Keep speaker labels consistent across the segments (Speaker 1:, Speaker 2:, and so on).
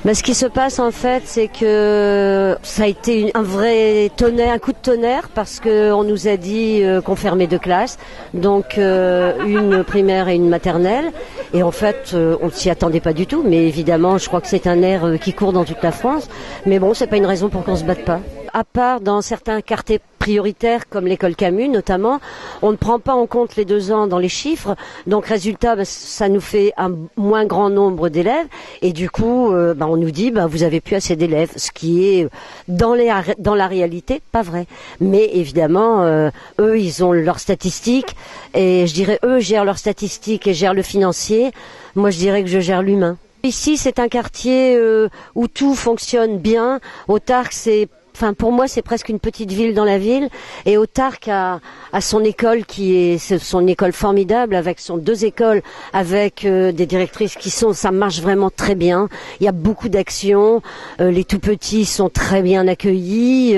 Speaker 1: Ben, ce qui se passe en fait, c'est que ça a été un vrai tonnerre, un coup de tonnerre, parce que on nous a dit qu'on fermait 2 classes, donc une primaire et une maternelle, et en fait on ne s'y attendait pas du tout. Mais évidemment, je crois que c'est un air qui court dans toute la France. Mais bon, c'est pas une raison pour qu'on se batte pas. À part dans certains quartiers prioritaires comme l'école Camus notamment, on ne prend pas en compte les 2 ans dans les chiffres, donc résultat ça nous fait un moins grand nombre d'élèves et du coup on nous dit vous avez plus assez d'élèves, ce qui est dans la réalité pas vrai. Mais évidemment eux ils ont leurs statistiques et je dirais eux gèrent leurs statistiques et gèrent le financier, moi je dirais que je gère l'humain. Ici c'est un quartier où tout fonctionne bien. Autarque pour moi, c'est presque une petite ville dans la ville. Et Autarque a son école c'est son école formidable avec son 2 écoles avec des directrices ça marche vraiment très bien. Il y a beaucoup d'actions. Les tout petits sont très bien accueillis.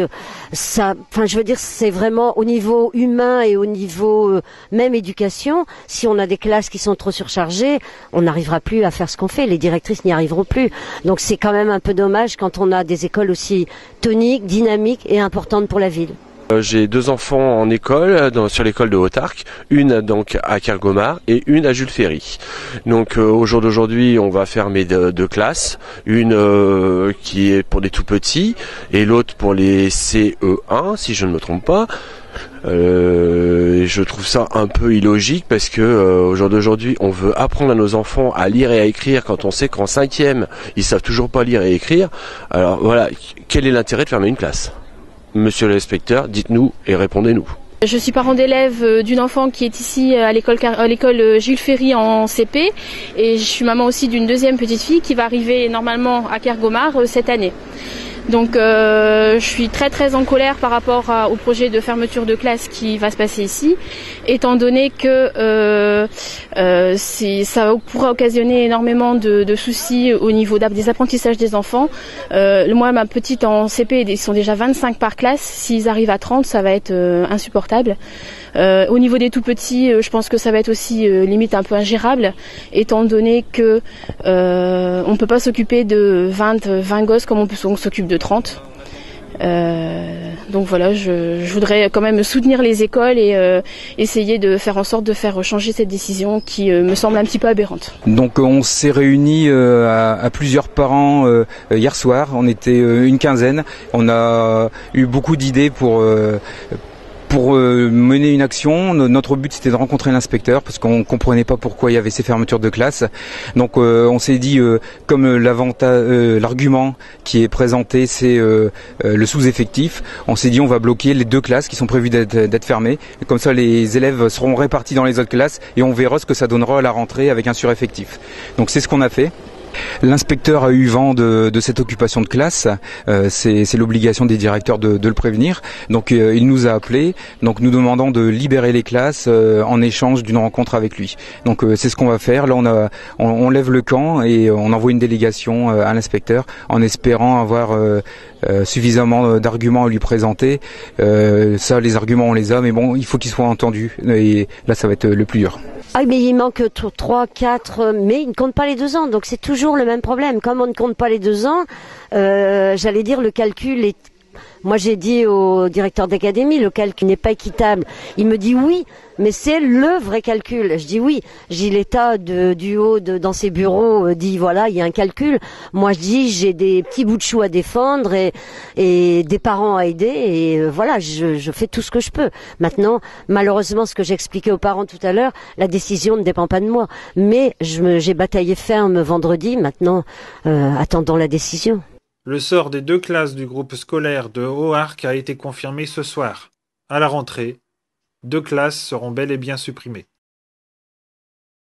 Speaker 1: Je veux dire, c'est vraiment au niveau humain et au niveau même éducation. Si on a des classes qui sont trop surchargées, on n'arrivera plus à faire ce qu'on fait. Les directrices n'y arriveront plus. Donc c'est quand même un peu dommage quand on a des écoles aussi toniques, dynamique et importante pour la ville.
Speaker 2: J'ai 2 enfants en école, sur l'école de Autarque, une donc à Kergomar et une à Jules Ferry. Donc au jour d'aujourd'hui, on va fermer 2 classes, une qui est pour les tout petits et l'autre pour les CE1, si je ne me trompe pas. Je trouve ça un peu illogique parce que au jour d'aujourd'hui, on veut apprendre à nos enfants à lire et à écrire quand on sait qu'en 5e, ils savent toujours pas lire et écrire. Alors voilà, quel est l'intérêt de fermer une classe ? Monsieur l'inspecteur, dites-nous et répondez-nous.
Speaker 3: Je suis parent d'élève d'une enfant qui est ici à l'école Jules Ferry en CP et je suis maman aussi d'une 2e petite fille qui va arriver normalement à Kergomar cette année. Donc je suis très très en colère par rapport au projet de fermeture de classe qui va se passer ici, étant donné que ça pourrait occasionner énormément de soucis au niveau des apprentissages des enfants. Moi, ma petite en CP, ils sont déjà 25 par classe. S'ils arrivent à 30, ça va être insupportable. Au niveau des tout petits, je pense que ça va être aussi limite un peu ingérable, étant donné que on peut pas s'occuper de 20 gosses comme on s'occupe de 30. Donc voilà, je voudrais quand même soutenir les écoles et essayer de faire en sorte de faire changer cette décision qui me semble un petit peu aberrante.
Speaker 4: Donc on s'est réunis à plusieurs parents hier soir, on était une quinzaine, on a eu beaucoup d'idées pour mener une action. Notre but c'était de rencontrer l'inspecteur parce qu'on comprenait pas pourquoi il y avait ces fermetures de classe. Donc on s'est dit comme l'argument qui est présenté c'est le sous-effectif, on s'est dit on va bloquer les 2 classes qui sont prévues d'être fermées. Et comme ça les élèves seront répartis dans les autres classes et on verra ce que ça donnera à la rentrée avec un sureffectif. Donc c'est ce qu'on a fait. L'inspecteur a eu vent de cette occupation de classe, c'est l'obligation des directeurs de le prévenir. Donc il nous a appelés, donc nous demandant de libérer les classes en échange d'une rencontre avec lui. Donc c'est ce qu'on va faire. Là on lève le camp et on envoie une délégation à l'inspecteur en espérant avoir suffisamment d'arguments à lui présenter. Ça, les arguments on les a, mais bon, il faut qu'ils soient entendus et là ça va être le plus dur.
Speaker 1: Ah mais il manque 3, 4, mais il ne compte pas les 2 ans, donc c'est toujours le même problème. Comme on ne compte pas les 2 ans, j'allais dire le calcul est... Moi j'ai dit au directeur d'académie, le calcul n'est pas équitable. Il me dit oui, mais c'est le vrai calcul. Je dis oui. J'ai l'État du haut dans ses bureaux dit voilà, il y a un calcul. Moi je dis j'ai des petits bouts de chou à défendre et des parents à aider et voilà, je fais tout ce que je peux. Maintenant, malheureusement, ce que j'expliquais aux parents tout à l'heure, la décision ne dépend pas de moi. Mais j'ai bataillé ferme vendredi. Maintenant, attendons la décision.
Speaker 5: Le sort des 2 classes du groupe scolaire de Autarque a été confirmé ce soir. À la rentrée, 2 classes seront bel et bien supprimées.